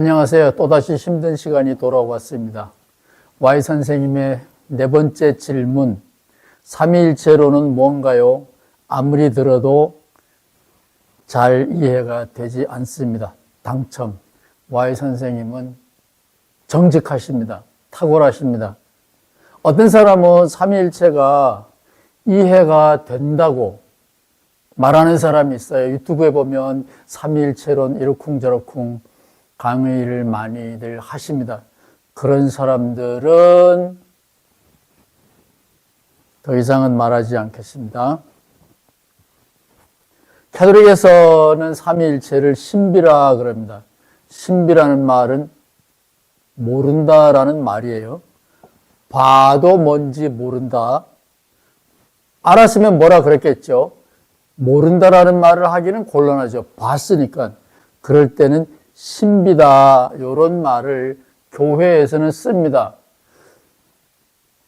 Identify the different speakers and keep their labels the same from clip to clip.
Speaker 1: 안녕하세요. 또다시 힘든 시간이 돌아왔습니다. Y 선생님의 네 번째 질문, 삼위일체론은 뭔가요? 아무리 들어도 잘 이해가 되지 않습니다. 당첨. Y 선생님은 정직하십니다. 탁월하십니다. 어떤 사람은 삼위일체가 이해가 된다고 말하는 사람이 있어요. 유튜브에 보면 삼위일체론 이러쿵저러쿵 강의를 많이들 하십니다. 그런 사람들은 더 이상은 말하지 않겠습니다. 가톨릭에서는 삼위일체를 신비라 그럽니다. 신비라는 말은 모른다라는 말이에요. 봐도 뭔지 모른다. 알았으면 뭐라 그랬겠죠. 모른다라는 말을 하기는 곤란하죠. 봤으니까. 그럴 때는 신비다, 이런 말을 교회에서는 씁니다.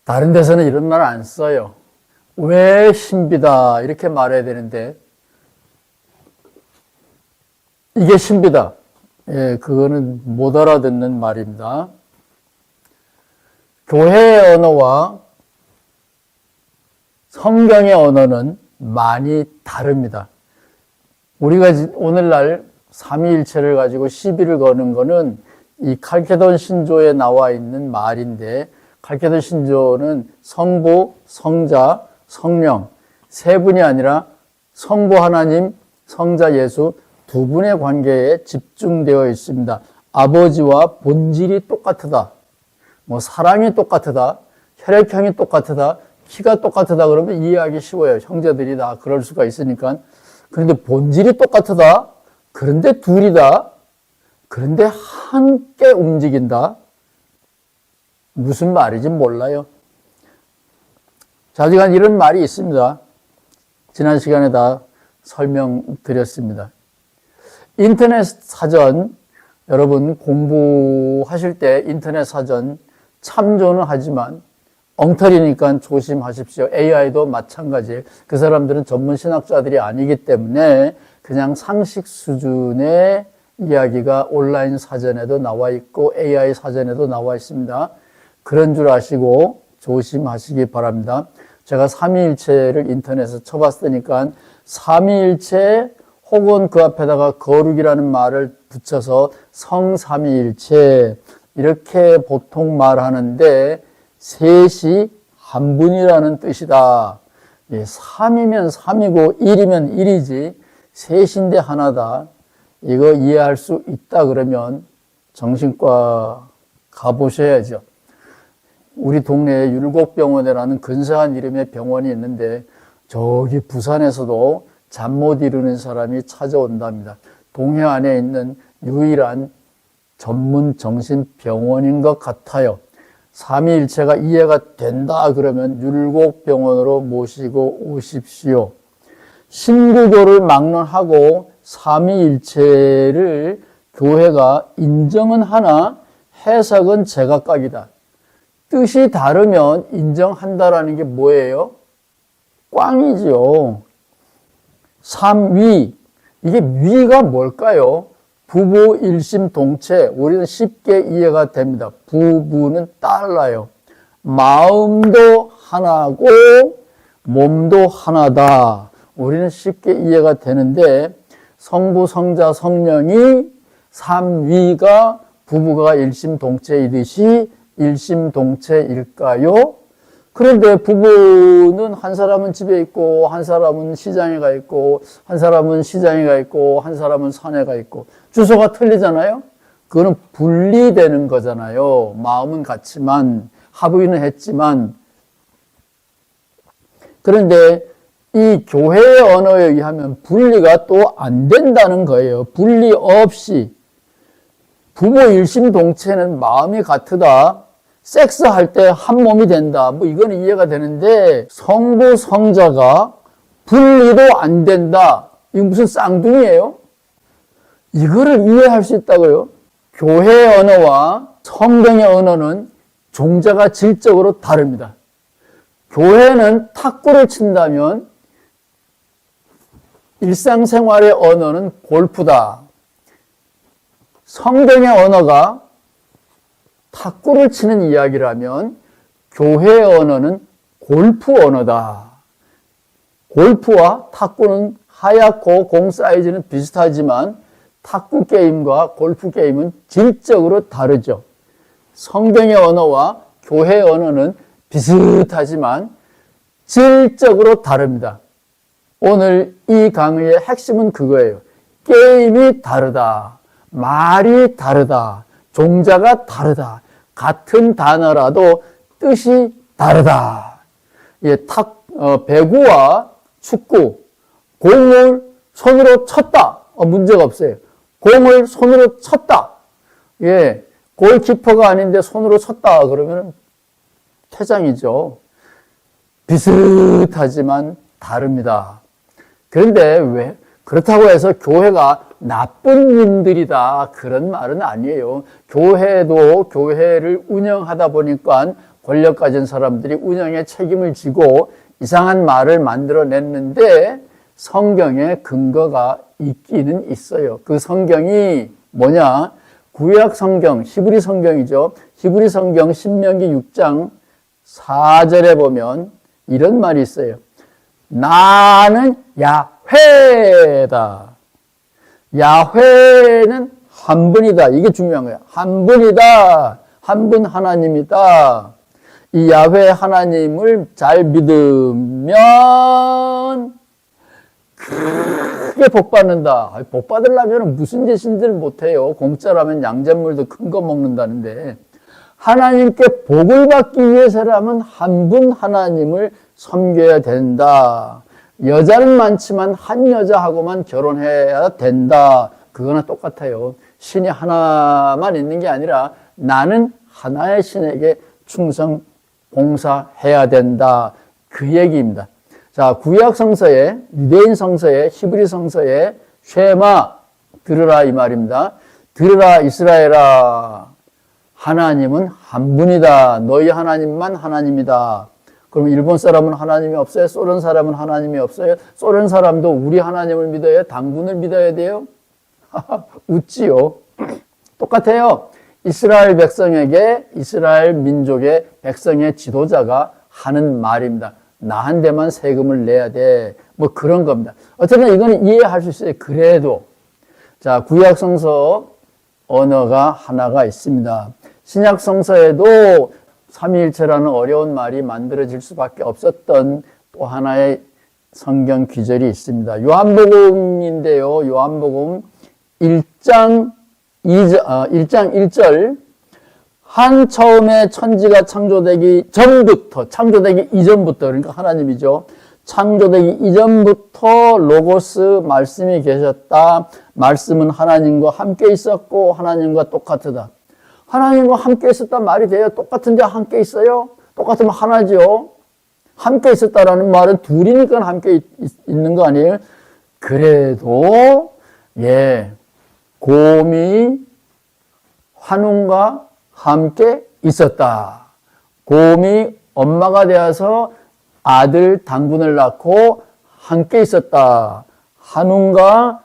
Speaker 1: 다른 데서는 이런 말 안 써요. 왜 신비다 이렇게 말해야 되는데 이게 신비다. 예, 그거는 못 알아듣는 말입니다. 교회의 언어와 성경의 언어는 많이 다릅니다. 우리가 오늘날 삼위일체를 가지고 시비를 거는 거는 이 칼케돈 신조에 나와 있는 말인데, 칼케돈 신조는 성부, 성자, 성령 세 분이 아니라 성부 하나님, 성자 예수 두 분의 관계에 집중되어 있습니다. 아버지와 본질이 똑같다. 사랑이 똑같다. 혈액형이 똑같다. 키가 똑같다 그러면 이해하기 쉬워요. 형제들이 다 그럴 수가 있으니까. 그런데 본질이 똑같다. 그런데 둘이다. 그런데 함께 움직인다. 무슨 말인지 몰라요. 자지간 이런 말이 있습니다. 지난 시간에 다 설명드렸습니다. 인터넷 사전, 여러분 공부하실 때 인터넷 사전 참조는 하지만 엉터리니까 조심하십시오. AI도 마찬가지예요. 그 사람들은 전문 신학자들이 아니기 때문에 그냥 상식 수준의 이야기가 온라인 사전에도 나와 있고 AI 사전에도 나와 있습니다. 그런 줄 아시고 조심하시기 바랍니다. 제가 삼위일체를 인터넷에서 쳐봤으니까 삼위일체 혹은 그 앞에다가 거룩이라는 말을 붙여서 성삼위일체 이렇게 보통 말하는데 셋이 한 분이라는 뜻이다. 3이면 3이고 1이면 1이지 셋인데 하나다. 이거 이해할 수 있다 그러면 정신과 가보셔야죠. 우리 동네에 율곡병원이라는 근사한 이름의 병원이 있는데 저기 부산에서도 잠 못 이루는 사람이 찾아온답니다. 동해 안에 있는 유일한 전문 정신병원인 것 같아요. 삼위일체가 이해가 된다 그러면 율곡병원으로 모시고 오십시오. 신구교를 막론하고 삼위일체를 교회가 인정은 하나 해석은 제각각이다. 뜻이 다르면 인정한다라는 게 뭐예요? 꽝이죠. 삼위, 이게 위가 뭘까요? 부부 일심동체, 우리는 쉽게 이해가 됩니다. 부부는 달라요. 마음도 하나고 몸도 하나다. 우리는 쉽게 이해가 되는데 성부, 성자, 성령이 삼위가 부부가 일심동체이듯이 일심동체일까요? 그런데 부부는 한 사람은 집에 있고 한 사람은 시장에 가 있고 한 사람은 시장에 가 있고 한 사람은 산에 가 있고 주소가 틀리잖아요. 그거는 분리되는 거잖아요. 마음은 같지만 합의는 했지만. 그런데 이 교회의 언어에 의하면 분리가 또 안 된다는 거예요. 분리 없이 부부 일심동체는 마음이 같으다. 섹스할 때 한 몸이 된다. 이거는 이해가 되는데 성부, 성자가 분리도 안 된다. 이거 무슨 쌍둥이에요? 이거를 이해할 수 있다고요? 교회의 언어와 성경의 언어는 종자가 질적으로 다릅니다. 교회는 탁구를 친다면 일상생활의 언어는 골프다. 성경의 언어가 탁구를 치는 이야기라면 교회의 언어는 골프 언어다. 골프와 탁구는 하얗고 공 사이즈는 비슷하지만 탁구 게임과 골프 게임은 질적으로 다르죠. 성경의 언어와 교회의 언어는 비슷하지만 질적으로 다릅니다. 오늘 이 강의의 핵심은 그거예요. 게임이 다르다. 말이 다르다. 종자가 다르다. 같은 단어라도 뜻이 다르다. 예, 배구와 축구, 공을 손으로 쳤다. 문제가 없어요. 공을 손으로 쳤다. 예, 골키퍼가 아닌데 손으로 쳤다. 그러면 퇴장이죠. 비슷하지만 다릅니다. 그런데 왜 그렇다고 해서 교회가 나쁜 놈들이다 그런 말은 아니에요. 교회도 교회를 운영하다 보니까 권력 가진 사람들이 운영에 책임을 지고 이상한 말을 만들어냈는데 성경에 근거가 있기는 있어요. 그 성경이 뭐냐? 구약 성경, 히브리 성경이죠. 히브리 성경 신명기 6장 4절에 보면 이런 말이 있어요. 나는 야훼다. 야훼는 한 분이다. 이게 중요한 거예요. 한 분이다. 한 분 하나님이다. 이 야훼 하나님을 잘 믿으면 크게 복 받는다. 복 받으려면 무슨 짓인들 못해요. 공짜라면 양잿물도 큰 거 먹는다는데 하나님께 복을 받기 위해서라면 한 분 하나님을 섬겨야 된다. 여자는 많지만 한 여자하고만 결혼해야 된다. 그거나 똑같아요. 신이 하나만 있는 게 아니라 나는 하나의 신에게 충성 봉사해야 된다. 그 얘기입니다. 자, 구약 성서에, 유대인 성서에, 히브리 성서에 쉐마 들으라 이 말입니다. 들으라 이스라엘아, 하나님은 한 분이다. 너희 하나님만 하나님이다. 그럼 일본 사람은 하나님이 없어요? 소련 사람은 하나님이 없어요? 소련 사람도 우리 하나님을 믿어요? 당군을 믿어야 돼요? 웃지요. 똑같아요. 이스라엘 백성에게 이스라엘 민족의 백성의 지도자가 하는 말입니다. 나한테만 세금을 내야 돼. 뭐 그런 겁니다. 어쨌든 이거는 이해할 수 있어요. 그래도. 자, 구약 성서 언어가 하나가 있습니다. 신약 성서에도 삼위일체라는 어려운 말이 만들어질 수밖에 없었던 또 하나의 성경 귀절이 있습니다. 요한복음인데요. 요한복음 1장 1절 한 처음에 천지가 창조되기 전부터, 창조되기 이전부터, 그러니까 하나님이죠. 창조되기 이전부터 로고스 말씀이 계셨다. 말씀은 하나님과 함께 있었고 하나님과 똑같으다. 하나님과 함께 있었단 말이 돼요? 똑같은데 함께 있어요? 똑같으면 하나죠. 함께 있었다라는 말은 둘이니까 함께 있는 거 아니에요? 그래도 곰이 환웅과 함께 있었다. 곰이 엄마가 되어서 아들 당군을 낳고 함께 있었다. 한웅과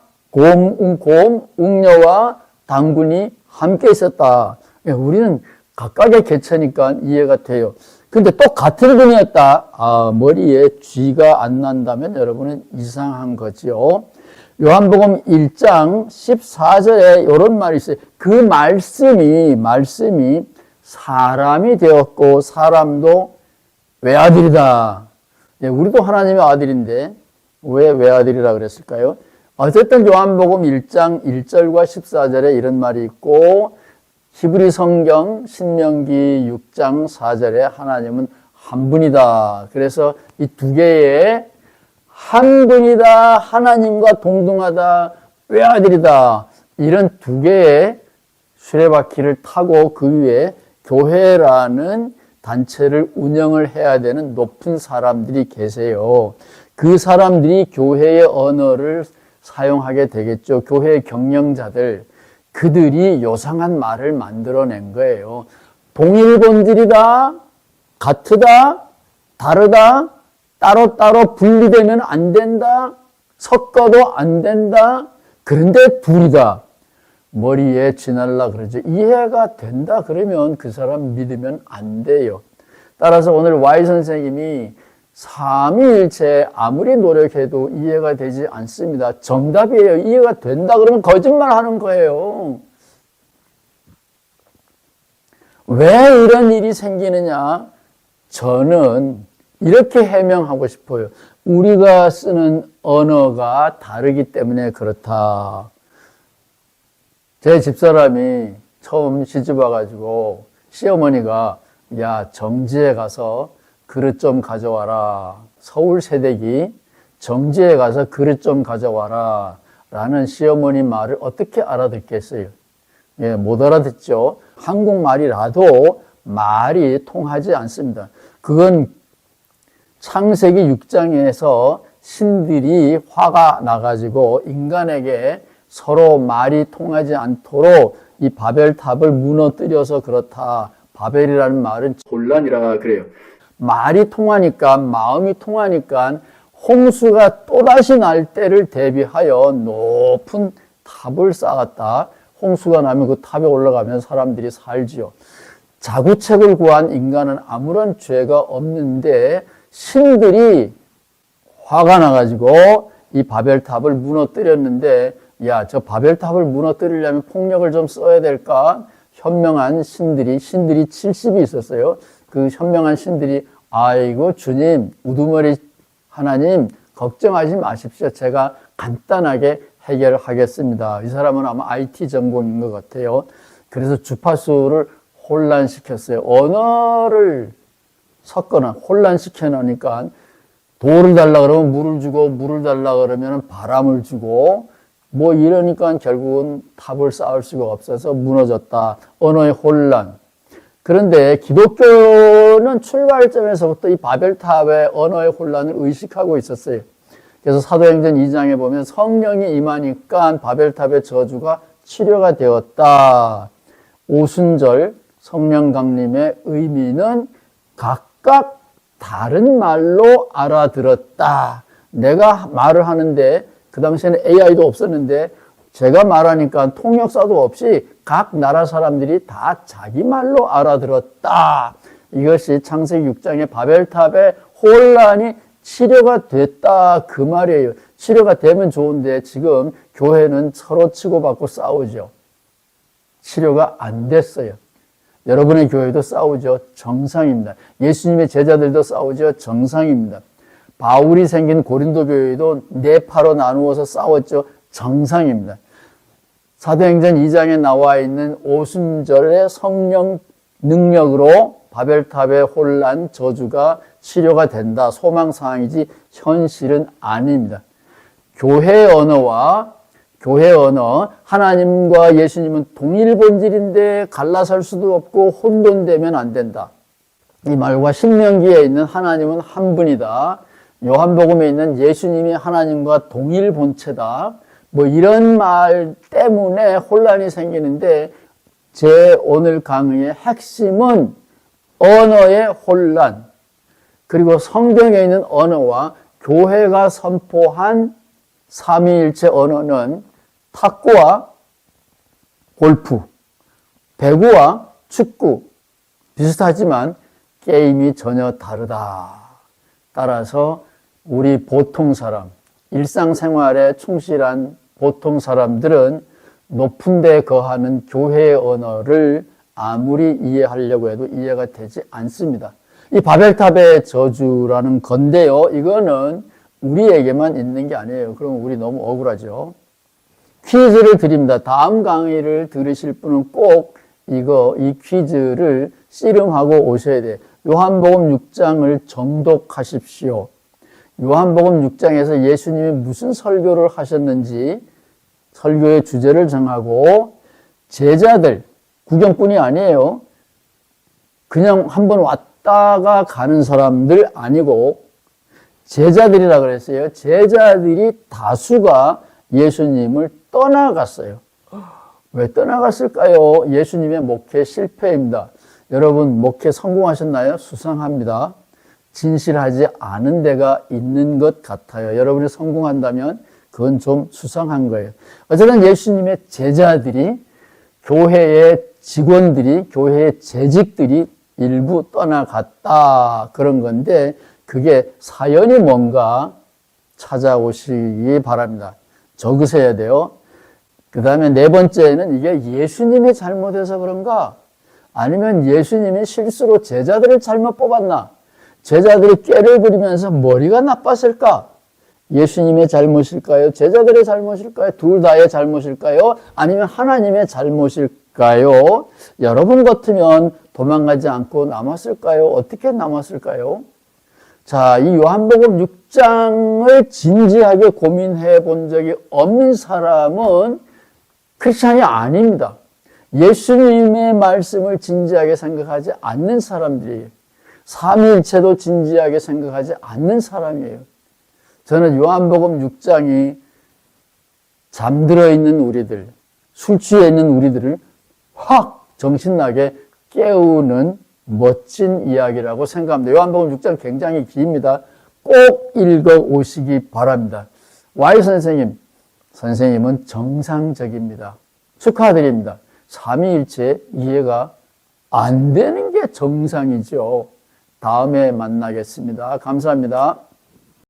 Speaker 1: 웅녀와 당군이 함께 있었다. 우리는 각각의 개체니까 이해가 돼요. 근데 또 같은 분이었다. 머리에 쥐가 안 난다면 여러분은 이상한 거죠. 요한복음 1장 14절에 이런 말이 있어요. 그 말씀이 사람이 되었고 사람도 외아들이다. 우리도 하나님의 아들인데 왜 외아들이라 그랬을까요? 어쨌든 요한복음 1장 1절과 14절에 이런 말이 있고 히브리 성경 신명기 6장 4절에 하나님은 한 분이다. 그래서 이 두 개의 한 분이다, 하나님과 동등하다, 외아들이다. 이런 두 개의 수레바퀴를 타고 그 위에 교회라는 단체를 운영을 해야 되는 높은 사람들이 계세요. 그 사람들이 교회의 언어를 사용하게 되겠죠. 교회의 경영자들. 그들이 요상한 말을 만들어낸 거예요. 동일본질이다, 같으다, 다르다, 따로따로 분리되면 안 된다, 섞어도 안 된다, 그런데 둘이다. 머리에 쥐날라 그러죠. 이해가 된다 그러면 그 사람 믿으면 안 돼요. 따라서 오늘 Y 선생님이 삼위일체 아무리 노력해도 이해가 되지 않습니다. 정답이에요. 이해가 된다 그러면 거짓말 하는 거예요. 왜 이런 일이 생기느냐? 저는 이렇게 해명하고 싶어요. 우리가 쓰는 언어가 다르기 때문에 그렇다. 제 집사람이 처음 시집 와가지고 시어머니가 야, 정지에 가서 그릇 좀 가져와라. 서울 세대기 정지에 가서 그릇 좀 가져와라. 라는 시어머니 말을 어떻게 알아듣겠어요? 예, 못 알아듣죠. 한국말이라도 말이 통하지 않습니다. 그건 창세기 6장에서 신들이 화가 나가지고 인간에게 서로 말이 통하지 않도록 이 바벨탑을 무너뜨려서 그렇다. 바벨이라는 말은 혼란이라 그래요. 말이 통하니까, 마음이 통하니까 홍수가 또다시 날 때를 대비하여 높은 탑을 쌓았다. 홍수가 나면 그 탑에 올라가면 사람들이 살지요. 자구책을 구한 인간은 아무런 죄가 없는데 신들이 화가 나가지고 이 바벨탑을 무너뜨렸는데 야, 저 바벨탑을 무너뜨리려면 폭력을 좀 써야 될까? 현명한 신들이 70이 있었어요. 그 현명한 신들이 아이고 주님, 우두머리 하나님 걱정하지 마십시오. 제가 간단하게 해결하겠습니다. 이 사람은 아마 IT 전공인 것 같아요. 그래서 주파수를 혼란시켰어요. 언어를 섞거나 혼란시켜 놓으니까 돌을 달라 그러면 물을 주고 물을 달라 그러면 바람을 주고 뭐 이러니까 결국은 탑을 쌓을 수가 없어서 무너졌다. 언어의 혼란. 그런데 기독교는 출발점에서부터 이 바벨탑의 언어의 혼란을 의식하고 있었어요. 그래서 사도행전 2장에 보면 성령이 임하니까 바벨탑의 저주가 치료가 되었다. 오순절 성령 강림의 의미는 각각 다른 말로 알아들었다. 내가 말을 하는데 그 당시에는 AI도 없었는데 제가 말하니까 통역사도 없이 각 나라 사람들이 다 자기 말로 알아들었다. 이것이 창세기 6장의 바벨탑의 혼란이 치료가 됐다 그 말이에요. 치료가 되면 좋은데 지금 교회는 서로 치고받고 싸우죠. 치료가 안 됐어요. 여러분의 교회도 싸우죠. 정상입니다. 예수님의 제자들도 싸우죠. 정상입니다. 바울이 생긴 고린도 교회도 네 파로 나누어서 싸웠죠. 정상입니다. 사도행전 2장에 나와 있는 오순절의 성령 능력으로 바벨탑의 혼란, 저주가 치료가 된다. 소망사항이지 현실은 아닙니다. 교회 언어, 하나님과 예수님은 동일 본질인데 갈라설 수도 없고 혼돈되면 안 된다. 이 말과 신명기에 있는 하나님은 한 분이다. 요한복음에 있는 예수님이 하나님과 동일 본체다. 뭐 이런 말 때문에 혼란이 생기는데 제 오늘 강의의 핵심은 언어의 혼란, 그리고 성경에 있는 언어와 교회가 선포한 삼위일체 언어는 탁구와 골프, 배구와 축구 비슷하지만 게임이 전혀 다르다. 따라서 우리 보통 사람, 일상생활에 충실한 보통 사람들은 높은 데 거하는 교회의 언어를 아무리 이해하려고 해도 이해가 되지 않습니다. 이 바벨탑의 저주라는 건데요. 이거는 우리에게만 있는 게 아니에요. 그럼 우리 너무 억울하죠. 퀴즈를 드립니다. 다음 강의를 들으실 분은 꼭 이 퀴즈를 씨름하고 오셔야 돼요. 요한복음 6장을 정독하십시오. 요한복음 6장에서 예수님이 무슨 설교를 하셨는지 설교의 주제를 정하고 제자들, 구경꾼이 아니에요. 그냥 한번 왔다가 가는 사람들 아니고 제자들이라 그랬어요. 제자들이 다수가 예수님을 떠나갔어요. 왜 떠나갔을까요? 예수님의 목회 실패입니다. 여러분 목회 성공하셨나요? 수상합니다. 진실하지 않은 데가 있는 것 같아요. 여러분이 성공한다면 그건 좀 수상한 거예요. 어쨌든 예수님의 제자들이, 교회의 직원들이, 교회의 재직들이 일부 떠나갔다, 그런 건데, 그게 사연이 뭔가 찾아오시기 바랍니다. 적으셔야 돼요. 그 다음에 네 번째는 이게 예수님이 잘못해서 그런가? 아니면 예수님이 실수로 제자들을 잘못 뽑았나? 제자들이 꾀를 부리면서 머리가 나빴을까? 예수님의 잘못일까요? 제자들의 잘못일까요? 둘 다의 잘못일까요? 아니면 하나님의 잘못일까요? 여러분 같으면 도망가지 않고 남았을까요? 어떻게 남았을까요? 자, 이 요한복음 6장을 진지하게 고민해 본 적이 없는 사람은 크리스찬이 아닙니다. 예수님의 말씀을 진지하게 생각하지 않는 사람들이에요. 삼위일체도 진지하게 생각하지 않는 사람이에요. 저는 요한복음 6장이 잠들어 있는 우리들, 술 취해 있는 우리들을 확 정신나게 깨우는 멋진 이야기라고 생각합니다. 요한복음 6장 굉장히 깁니다. 꼭 읽어 오시기 바랍니다. Y 선생님은 정상적입니다. 축하드립니다. 삼위일체 이해가 안 되는 게 정상이죠. 다음에 만나겠습니다. 감사합니다.